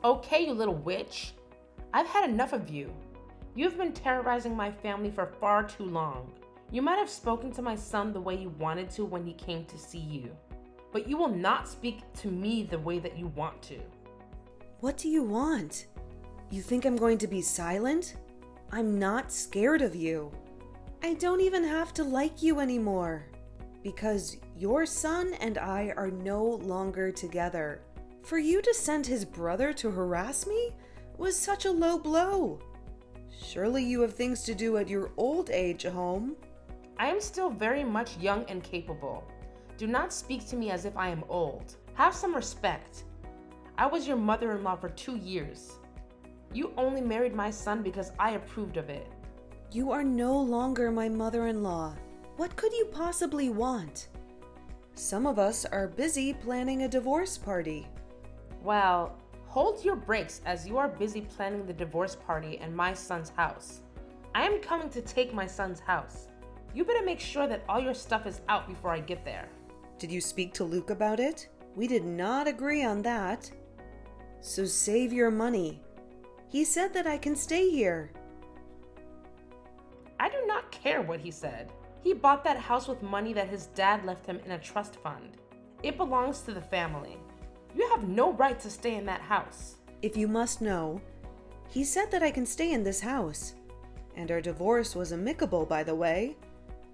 Okay, you little witch. I've had enough of you. You've been terrorizing my family for far too long. You might have spoken to my son the way you wanted to when he came to see you, but you will not speak to me the way that you want to. What do you want? You think I'm going to be silent? I'm not scared of you. I don't even have to like you anymore, because your son and I are no longer together. For you to send his brother to harass me was such a low blow. Surely you have things to do at your old age home. I am still very much young and capable. Do not speak to me as if I am old. Have some respect. I was your mother-in-law for 2 years. You only married my son because I approved of it. You are no longer my mother-in-law. What could you possibly want? Some of us are busy planning a divorce party. Well, hold your brakes as you are busy planning the divorce party in my son's house. I am coming to take my son's house. You better make sure that all your stuff is out before I get there. Did you speak to Luke about it? We did not agree on that. So save your money. He said that I can stay here. I do not care what he said. He bought that house with money that his dad left him in a trust fund. It belongs to the family. You have no right to stay in that house. If you must know, he said that I can stay in this house. And our divorce was amicable, by the way.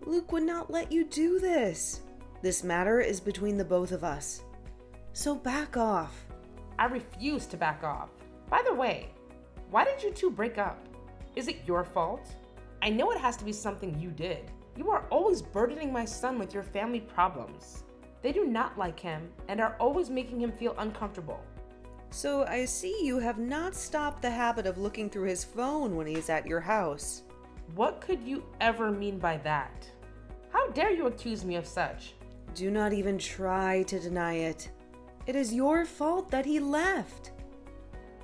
Luke would not let you do this. This matter is between the both of us. So back off. I refuse to back off. By the way, why did you two break up? Is it your fault? I know it has to be something you did. You are always burdening my son with your family problems. They do not like him and are always making him feel uncomfortable. So I see you have not stopped the habit of looking through his phone when he's at your house. What could you ever mean by that? How dare you accuse me of such? Do not even try to deny it. It is your fault that he left.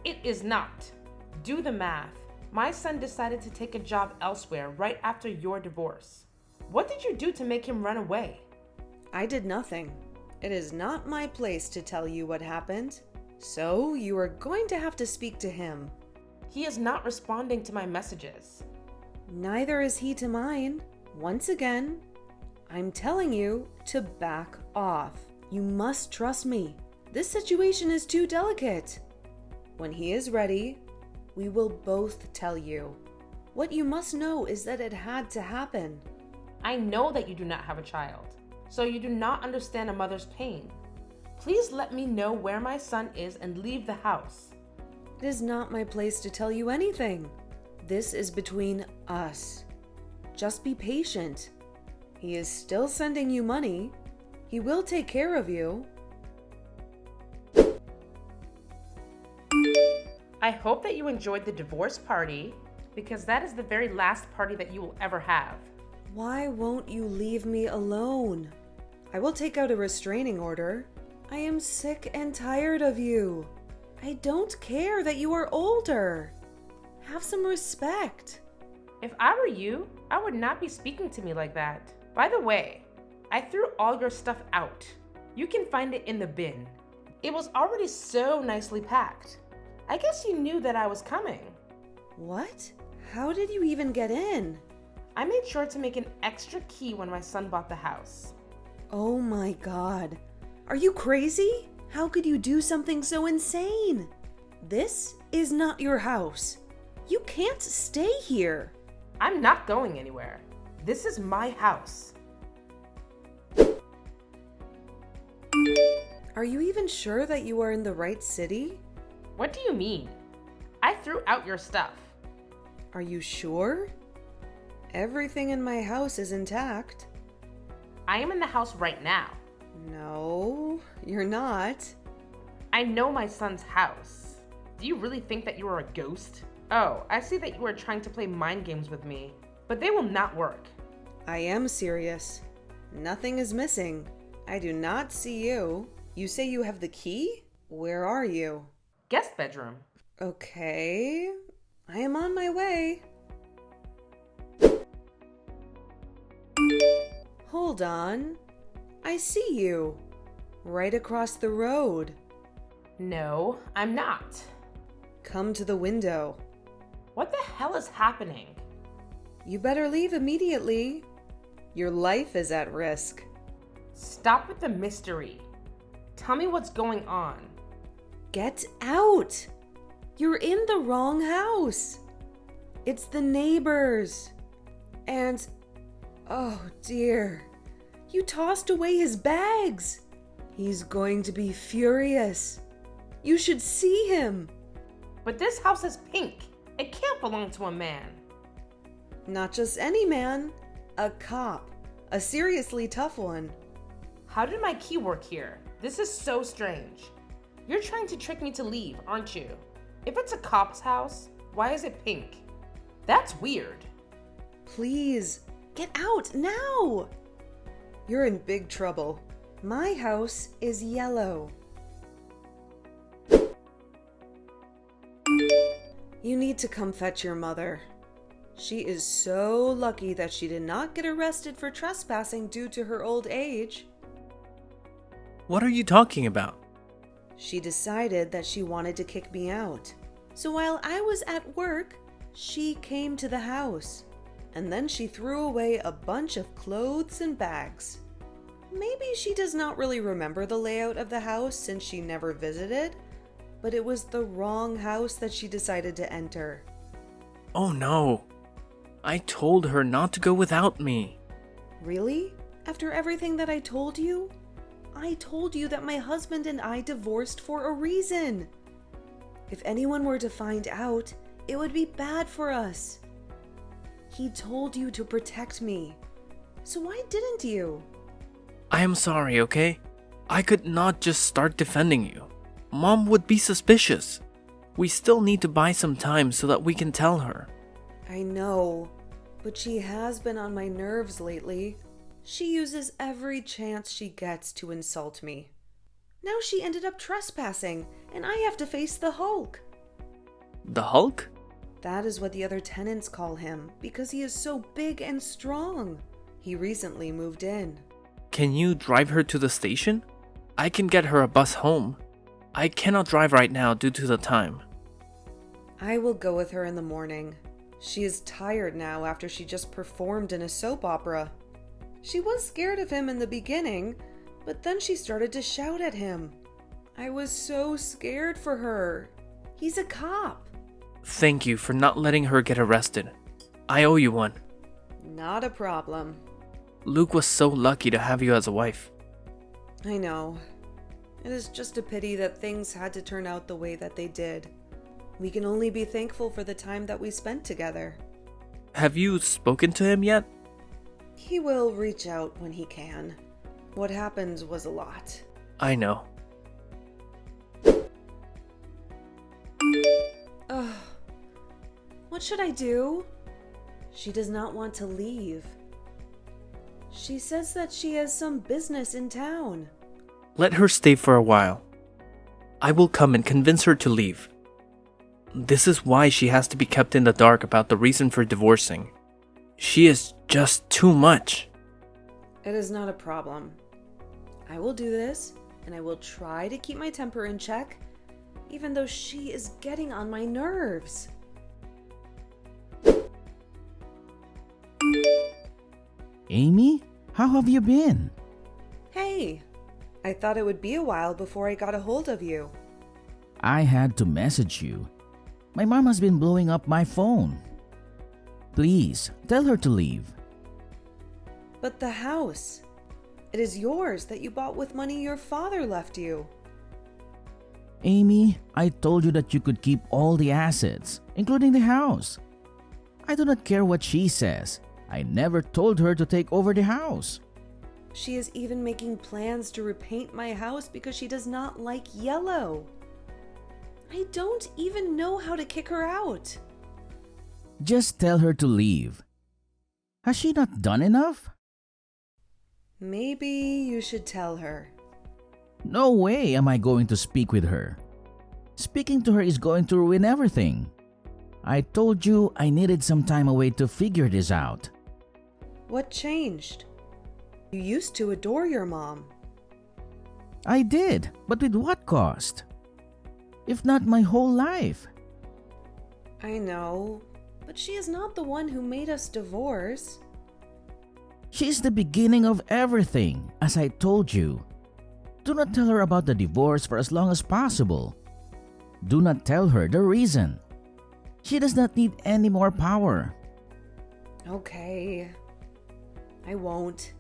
It is not. Do the math. My son decided to take a job elsewhere right after your divorce. What did you do to make him run away? I did nothing. It is not my place to tell you what happened. So you are going to have to speak to him. He is not responding to my messages. Neither is he to mine. Once again, I'm telling you to back off. You must trust me. This situation is too delicate. When he is ready, we will both tell you. What you must know is that it had to happen. I know that you do not have a child, so you do not understand a mother's pain. Please let me know where my son is and leave the house. It is not my place to tell you anything. This is between us. Just be patient. He is still sending you money. He will take care of you. I hope that you enjoyed the divorce party, because that is the very last party that you will ever have. Why won't you leave me alone? I will take out a restraining order. I am sick and tired of you. I don't care that you are older. Have some respect. If I were you, I would not be speaking to me like that. By the way, I threw all your stuff out. You can find it in the bin. It was already so nicely packed. I guess you knew that I was coming. What? How did you even get in? I made sure to make an extra key when my son bought the house. Oh my God. Are you crazy? How could you do something so insane? This is not your house. You can't stay here. I'm not going anywhere. This is my house. Are you even sure that you are in the right city? What do you mean? I threw out your stuff. Are you sure? Everything in my house is intact. I am in the house right now. No, you're not. I know my son's house. Do you really think that you are a ghost? Oh, I see that you are trying to play mind games with me, but they will not work. I am serious. Nothing is missing. I do not see you. You say you have the key? Where are you? Guest bedroom. Okay, I am on my way. Hold on. I see you. Right across the road. No, I'm not. Come to the window. What the hell is happening? You better leave immediately. Your life is at risk. Stop with the mystery. Tell me what's going on. Get out! You're in the wrong house. It's the neighbors. And, oh dear, you tossed away his bags. He's going to be furious. You should see him. But this house is pink. It can't belong to a man. Not just any man, a cop, a seriously tough one. How did my key work here? This is so strange. You're trying to trick me to leave, aren't you? If it's a cop's house, why is it pink? That's weird. Please, get out now! You're in big trouble. My house is yellow. You need to come fetch your mother. She is so lucky that she did not get arrested for trespassing due to her old age. What are you talking about? She decided that she wanted to kick me out. So while I was at work, she came to the house. And then she threw away a bunch of clothes and bags. Maybe she does not really remember the layout of the house since she never visited, but it was the wrong house that she decided to enter. Oh no. I told her not to go without me. Really? After everything that I told you? I told you that my husband and I divorced for a reason. If anyone were to find out, it would be bad for us. He told you to protect me. So why didn't you? I am sorry, okay? I could not just start defending you. Mom would be suspicious. We still need to buy some time so that we can tell her. I know, but she has been on my nerves lately. She uses every chance she gets to insult me. Now she ended up trespassing, and I have to face the Hulk. The Hulk? That is what the other tenants call him, because he is so big and strong. He recently moved in. Can you drive her to the station? I can get her a bus home. I cannot drive right now due to the time. I will go with her in the morning. She is tired now after she just performed in a soap opera. She was scared of him in the beginning, but then she started to shout at him. I was so scared for her. He's a cop. Thank you for not letting her get arrested. I owe you one. Not a problem. Luke was so lucky to have you as a wife. I know. It is just a pity that things had to turn out the way that they did. We can only be thankful for the time that we spent together. Have you spoken to him yet? He will reach out when he can. What happened was a lot. I know. Ugh. What should I do? She does not want to leave. She says that she has some business in town. Let her stay for a while. I will come and convince her to leave. This is why she has to be kept in the dark about the reason for divorcing. She is just too much. It is not a problem. I will do this, and I will try to keep my temper in check, even though she is getting on my nerves. Amy, how have you been? Hey, I thought it would be a while before I got a hold of you. I had to message you. My mom has been blowing up my phone. Please, tell her to leave. But the house, it is yours that you bought with money your father left you. Amy, I told you that you could keep all the assets, including the house. I do not care what she says. I never told her to take over the house. She is even making plans to repaint my house because she does not like yellow. I don't even know how to kick her out. Just tell her to leave. Has she not done enough? Maybe you should tell her. No way am I going to speak with her. Speaking to her is going to ruin everything. I told you I needed some time away to figure this out. What changed? You used to adore your mom. I did, but with what cost? If not my whole life, I know, but she is not the one who made us divorce. She's the beginning of everything, as I told you. Do not tell her about the divorce for as long as possible. Do not tell her the reason. She does not need any more power. Okay. I won't.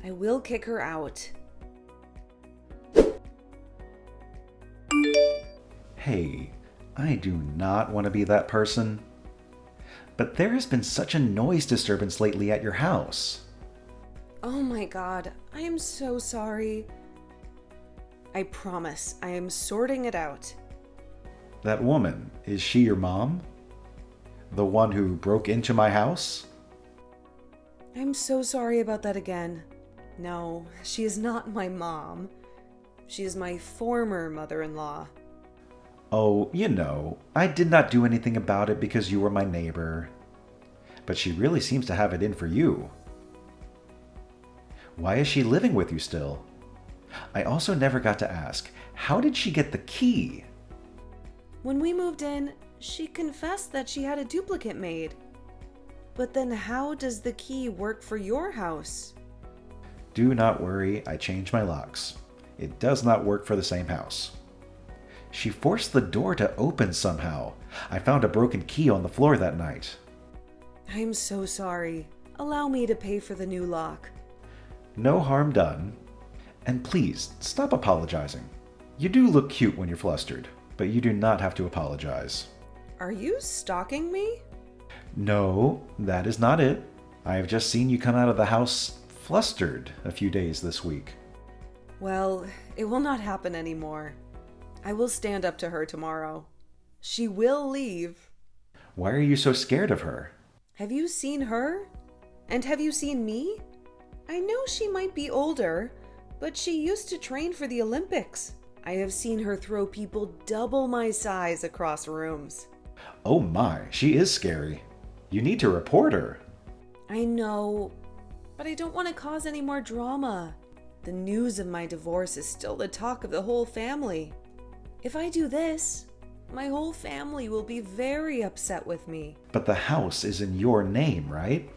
I will kick her out. Hey, I do not want to be that person. But there has been such a noise disturbance lately at your house. Oh my god, I am so sorry. I promise, I am sorting it out. That woman, is she your mom? The one who broke into my house? I'm so sorry about that again. No, she is not my mom. She is my former mother-in-law. Oh, you know, I did not do anything about it because you were my neighbor. But she really seems to have it in for you. Why is she living with you still? I also never got to ask, how did she get the key? When we moved in, she confessed that she had a duplicate made. But then how does the key work for your house? Do not worry, I changed my locks. It does not work for the same house. She forced the door to open somehow. I found a broken key on the floor that night. I'm so sorry. Allow me to pay for the new lock. No harm done. And please, stop apologizing. You do look cute when you're flustered, but you do not have to apologize. Are you stalking me? No, that is not it. I have just seen you come out of the house flustered a few days this week. Well, it will not happen anymore. I will stand up to her tomorrow. She will leave. Why are you so scared of her? Have you seen her? And have you seen me? I know she might be older, but she used to train for the Olympics. I have seen her throw people double my size across rooms. Oh my, she is scary. You need to report her. I know, but I don't want to cause any more drama. The news of my divorce is still the talk of the whole family. If I do this, my whole family will be very upset with me. But the house is in your name, right?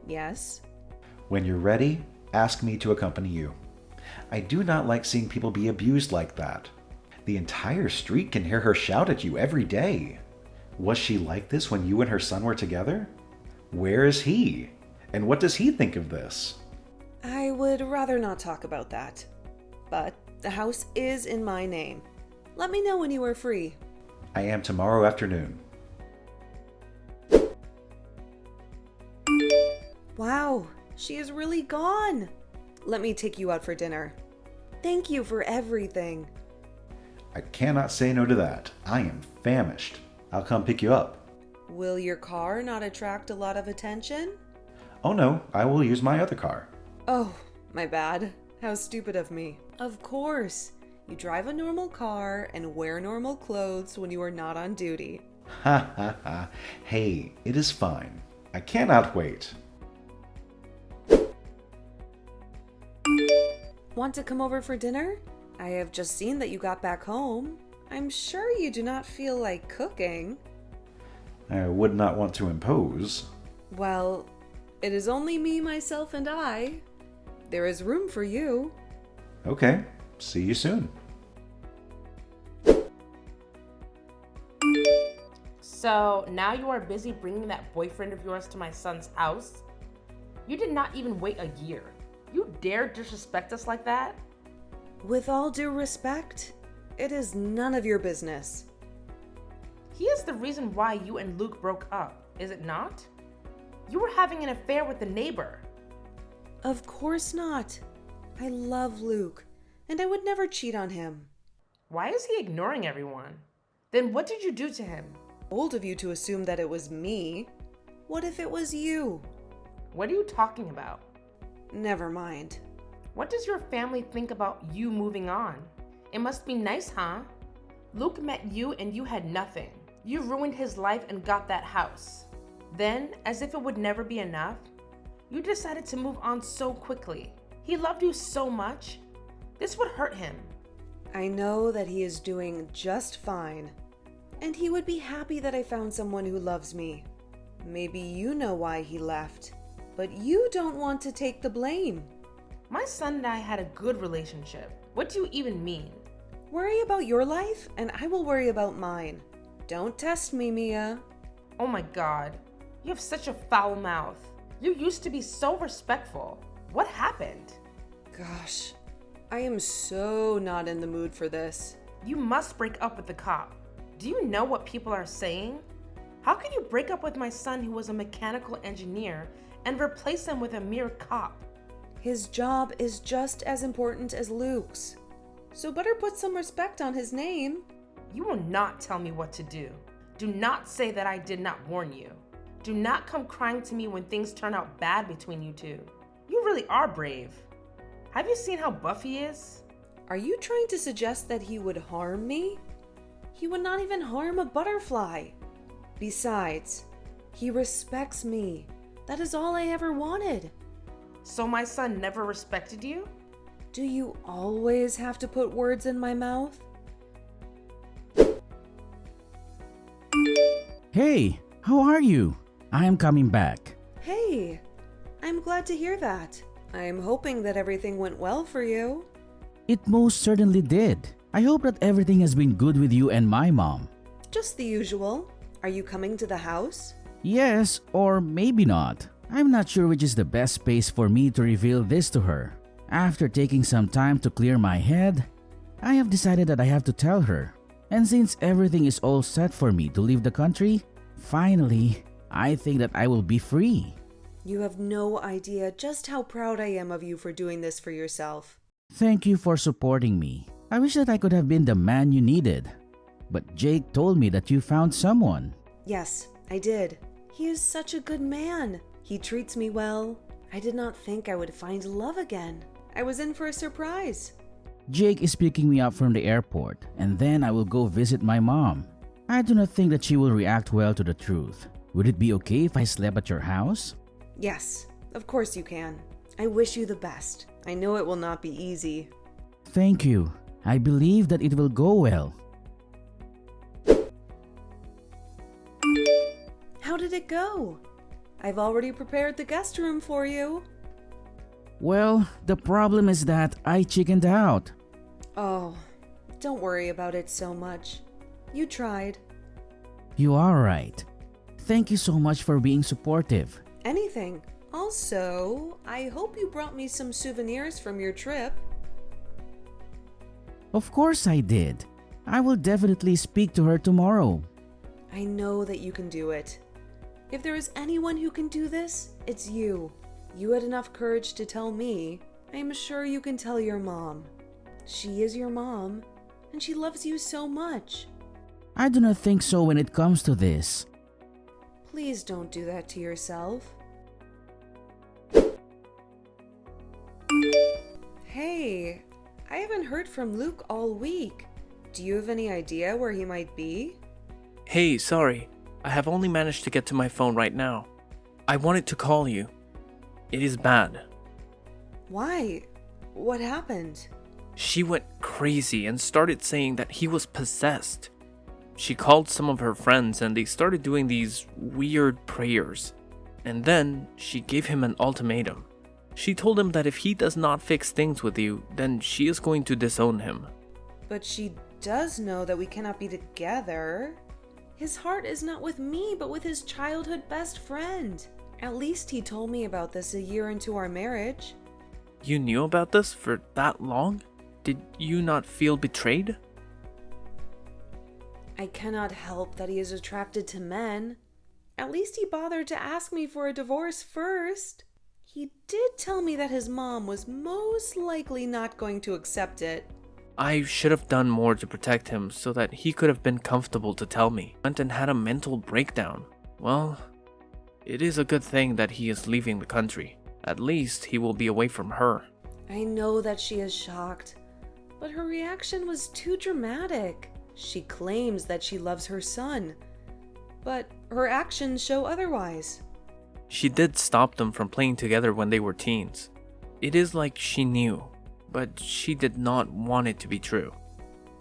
Yes? When you're ready, ask me to accompany you. I do not like seeing people be abused like that. The entire street can hear her shout at you every day. Was she like this when you and her son were together? Where is he? And what does he think of this? I would rather not talk about that. But the house is in my name. Let me know when you are free. I am tomorrow afternoon. Wow, she is really gone. Let me take you out for dinner. Thank you for everything. I cannot say no to that. I am famished. I'll come pick you up. Will your car not attract a lot of attention? Oh no, I will use my other car. Oh, my bad. How stupid of me. Of course. You drive a normal car and wear normal clothes when you are not on duty. Ha ha ha. Hey, it is fine. I cannot wait. Want to come over for dinner? I have just seen that you got back home. I'm sure you do not feel like cooking. I would not want to impose. Well, it is only me, myself, and I. There is room for you. Okay, see you soon. So now you are busy bringing that boyfriend of yours to my son's house? You did not even wait a year. You dare disrespect us like that? With all due respect, it is none of your business. He is the reason why you and Luke broke up, is it not? You were having an affair with the neighbor. Of course not. I love Luke, and I would never cheat on him. Why is he ignoring everyone? Then what did you do to him? Bold of you to assume that it was me. What if it was you? What are you talking about? Never mind. What does your family think about you moving on? It must be nice, huh? Luke met you and you had nothing. You ruined his life and got that house. Then, as if it would never be enough, you decided to move on so quickly. He loved you so much. This would hurt him. I know that he is doing just fine. And he would be happy that I found someone who loves me. Maybe you know why he left, but you don't want to take the blame. My son and I had a good relationship. What do you even mean? Worry about your life, and I will worry about mine. Don't test me, Mia. Oh my God, you have such a foul mouth. You used to be so respectful. What happened? Gosh, I am so not in the mood for this. You must break up with the cop. Do you know what people are saying? How can you break up with my son who was a mechanical engineer and replace him with a mere cop? His job is just as important as Luke's. So better put some respect on his name. You will not tell me what to do. Do not say that I did not warn you. Do not come crying to me when things turn out bad between you two. You really are brave. Have you seen how buff he is? Are you trying to suggest that he would harm me? He would not even harm a butterfly. Besides, he respects me. That is all I ever wanted. So my son never respected you? Do you always have to put words in my mouth? Hey, how are you? I am coming back. Hey, I'm glad to hear that. I'm hoping that everything went well for you. It most certainly did. I hope that everything has been good with you and my mom. Just the usual. Are you coming to the house? Yes, or maybe not. I'm not sure which is the best space for me to reveal this to her. After taking some time to clear my head, I have decided that I have to tell her. And since everything is all set for me to leave the country, finally, I think that I will be free. You have no idea just how proud I am of you for doing this for yourself. Thank you for supporting me. I wish that I could have been the man you needed. But Jake told me that you found someone. Yes, I did. He is such a good man. He treats me well. I did not think I would find love again. I was in for a surprise. Jake is picking me up from the airport, and then I will go visit my mom. I do not think that she will react well to the truth. Would it be okay if I slept at your house? Yes, of course you can. I wish you the best. I know it will not be easy. Thank you. I believe that it will go well. How did it go? I've already prepared the guest room for you. Well, the problem is that I chickened out. Oh, don't worry about it so much. You tried. You are right. Thank you so much for being supportive. Anything. Also, I hope you brought me some souvenirs from your trip. Of course I did. I will definitely speak to her tomorrow. I know that you can do it. If there is anyone who can do this, it's you. You had enough courage to tell me. I am sure you can tell your mom. She is your mom, and she loves you so much. I do not think so when it comes to this. Please don't do that to yourself. Hey, I haven't heard from Luke all week. Do you have any idea where he might be? Hey, sorry. I have only managed to get to my phone right now. I wanted to call you. It is bad. Why? What happened? She went crazy and started saying that he was possessed. She called some of her friends and they started doing these weird prayers. And then she gave him an ultimatum. She told him that if he does not fix things with you, then she is going to disown him. But she does know that we cannot be together. His heart is not with me, but with his childhood best friend. At least he told me about this a year into our marriage. You knew about this for that long? Did you not feel betrayed? I cannot help that he is attracted to men. At least he bothered to ask me for a divorce first. He did tell me that his mom was most likely not going to accept it. I should have done more to protect him so that he could have been comfortable to tell me. Went and had a mental breakdown. Well, it is a good thing that he is leaving the country. At least he will be away from her. I know that she is shocked, but her reaction was too dramatic. She claims that she loves her son, but her actions show otherwise. She did stop them from playing together when they were teens. It is like she knew, but she did not want it to be true.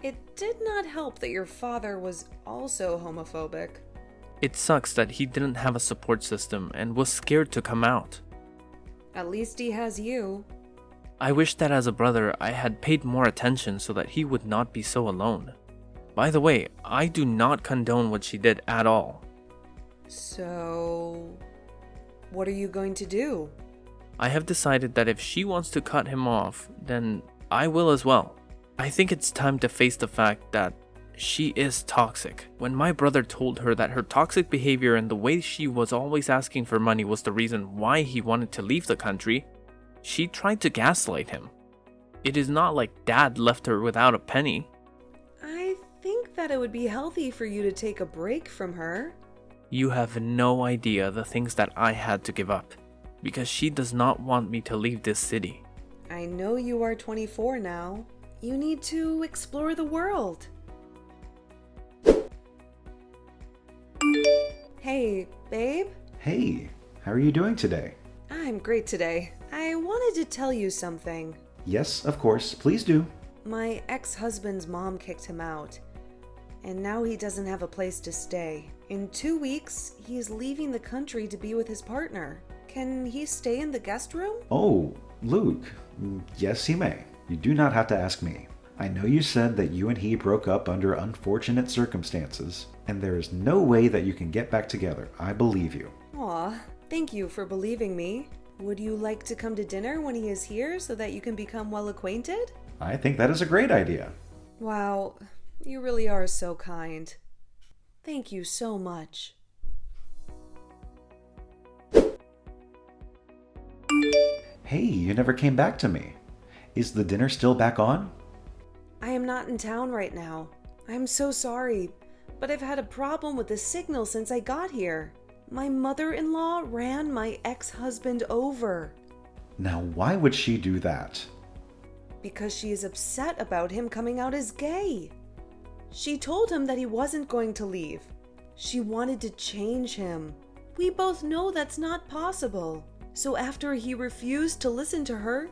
It did not help that your father was also homophobic. It sucks that he didn't have a support system and was scared to come out. At least he has you. I wish that as a brother I had paid more attention so that he would not be so alone. By the way, I do not condone what she did at all. So, what are you going to do? I have decided that if she wants to cut him off, then I will as well. I think it's time to face the fact that she is toxic. When my brother told her that her toxic behavior and the way she was always asking for money was the reason why he wanted to leave the country, she tried to gaslight him. It is not like Dad left her without a penny. I think that it would be healthy for you to take a break from her. You have no idea the things that I had to give up, because she does not want me to leave this city. I know you are 24 now. You need to explore the world. Hey, babe. Hey, how are you doing today? I'm great today. I wanted to tell you something. Yes, of course, please do. My ex-husband's mom kicked him out, and now he doesn't have a place to stay. In 2 weeks, he's leaving the country to be with his partner. Can he stay in the guest room? Oh, Luke. Yes, he may. You do not have to ask me. I know you said that you and he broke up under unfortunate circumstances, and there is no way that you can get back together. I believe you. Aw, thank you for believing me. Would you like to come to dinner when he is here so that you can become well acquainted? I think that is a great idea. Wow, you really are so kind. Thank you so much. Hey, you never came back to me. Is the dinner still back on? I am not in town right now. I'm so sorry, but I've had a problem with the signal since I got here. My mother-in-law ran my ex-husband over. Now, why would she do that? Because she is upset about him coming out as gay. She told him that he wasn't going to leave. She wanted to change him. We both know that's not possible. So after he refused to listen to her,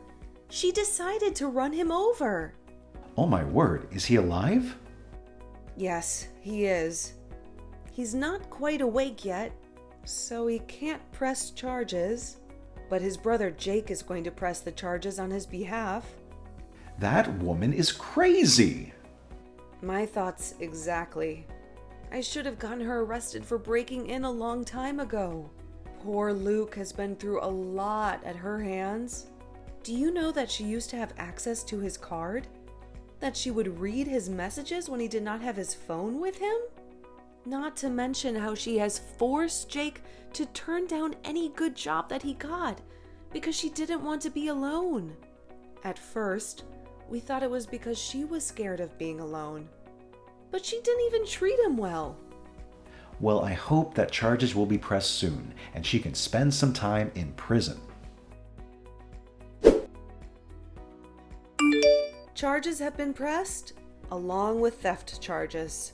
she decided to run him over. Oh my word, is he alive? Yes, he is. He's not quite awake yet, so he can't press charges. But his brother Jake is going to press the charges on his behalf. That woman is crazy. My thoughts exactly. I should have gotten her arrested for breaking in a long time ago. Poor Luke has been through a lot at her hands. Do you know that she used to have access to his card? That she would read his messages when he did not have his phone with him? Not to mention how she has forced Jake to turn down any good job that he got because she didn't want to be alone. At first, we thought it was because she was scared of being alone. But she didn't even treat him well. Well, I hope that charges will be pressed soon and she can spend some time in prison. Charges have been pressed, along with theft charges.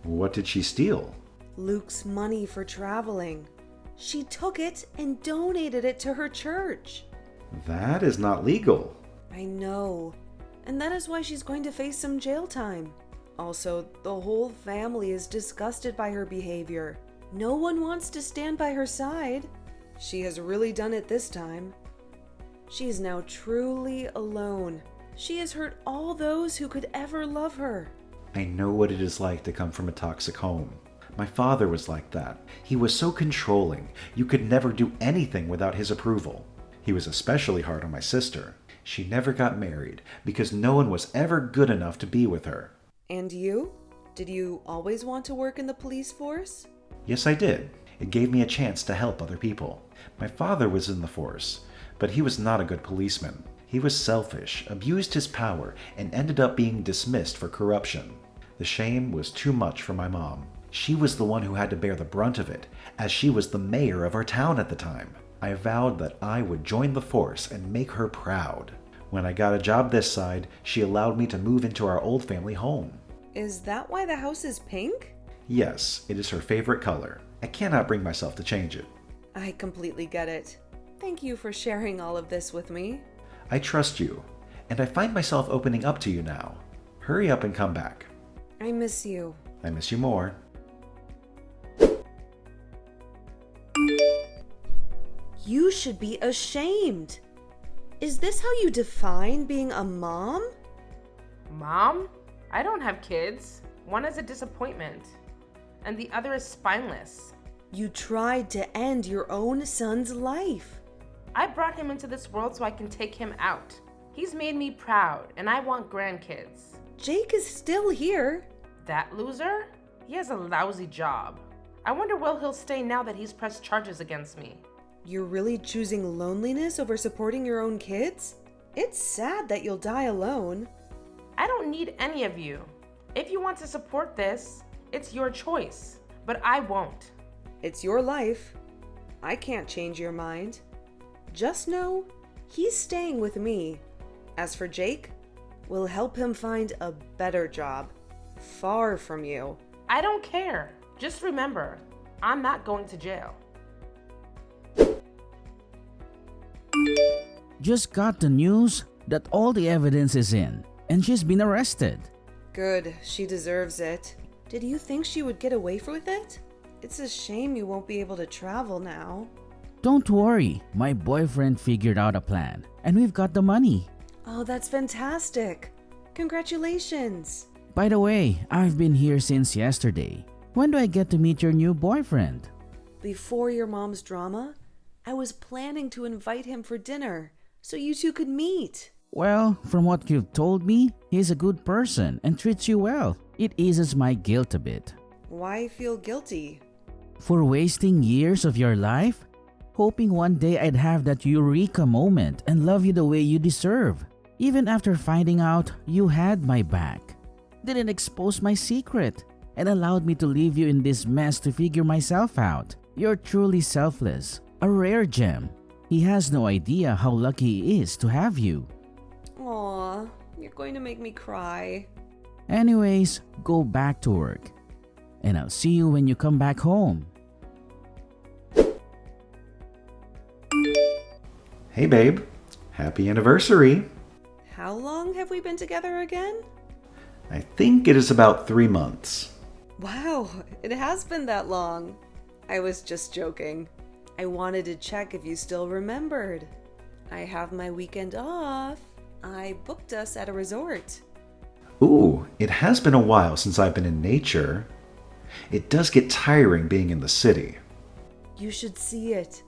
What did she steal? Luke's money for traveling. She took it and donated it to her church. That is not legal. I know, and that is why she's going to face some jail time. Also, the whole family is disgusted by her behavior. No one wants to stand by her side. She has really done it this time. She is now truly alone. She has hurt all those who could ever love her. I know what it is like to come from a toxic home. My father was like that. He was so controlling. You could never do anything without his approval. He was especially hard on my sister. She never got married because no one was ever good enough to be with her. And you? Did you always want to work in the police force? Yes, I did. It gave me a chance to help other people. My father was in the force, but he was not a good policeman. He was selfish, abused his power, and ended up being dismissed for corruption. The shame was too much for my mom. She was the one who had to bear the brunt of it, as she was the mayor of our town at the time. I vowed that I would join the force and make her proud. When I got a job this side, she allowed me to move into our old family home. Is that why the house is pink? Yes, it is her favorite color. I cannot bring myself to change it. I completely get it. Thank you for sharing all of this with me. I trust you, and I find myself opening up to you now. Hurry up and come back. I miss you. I miss you more. You should be ashamed. Is this how you define being a mom? Mom? I don't have kids. One is a disappointment, and the other is spineless. You tried to end your own son's life. I brought him into this world so I can take him out. He's made me proud, and I want grandkids. Jake is still here. That loser? He has a lousy job. I wonder will he'll stay now that he's pressed charges against me. You're really choosing loneliness over supporting your own kids? It's sad that you'll die alone. I don't need any of you. If you want to support this, it's your choice, but I won't. It's your life. I can't change your mind. Just know he's staying with me. As for Jake, we'll help him find a better job, far from you. I don't care. Just remember, I'm not going to jail. Just got the news that all the evidence is in and she's been arrested. Good, she deserves it. Did you think she would get away with it? It's a shame you won't be able to travel now. Don't worry, my boyfriend figured out a plan and we've got the money. Oh, that's fantastic. Congratulations. By the way, I've been here since yesterday. When do I get to meet your new boyfriend? Before your mom's drama, I was planning to invite him for dinner so you two could meet. Well, from what you've told me, he's a good person and treats you well. It eases my guilt a bit. Why feel guilty? For wasting years of your life? Hoping one day I'd have that eureka moment and love you the way you deserve. Even after finding out you had my back. Didn't expose my secret and allowed me to leave you in this mess to figure myself out. You're truly selfless. A rare gem. He has no idea how lucky he is to have you. Aw, you're going to make me cry. Anyways, go back to work. And I'll see you when you come back home. Hey babe, happy anniversary. How long have we been together again? I think it is about 3 months. Wow, it has been that long. I was just joking. I wanted to check if you still remembered. I have my weekend off. I booked us at a resort. Ooh, it has been a while since I've been in nature. It does get tiring being in the city. You should see it.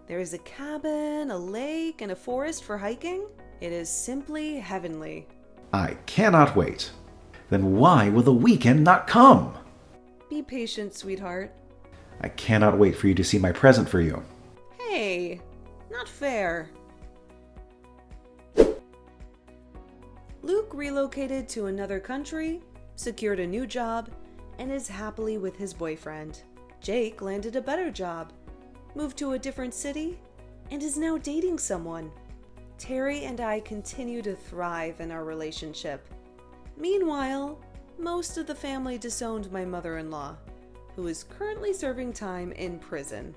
There is a cabin, a lake, and a forest for hiking. It is simply heavenly. I cannot wait. Then why will the weekend not come? Be patient, sweetheart. I cannot wait for you to see my present for you. Hey, not fair. Luke relocated to another country, secured a new job, and is happily with his boyfriend. Jake landed a better job, moved to a different city, and is now dating someone. Terry and I continue to thrive in our relationship. Meanwhile, most of the family disowned my mother-in-law, who is currently serving time in prison.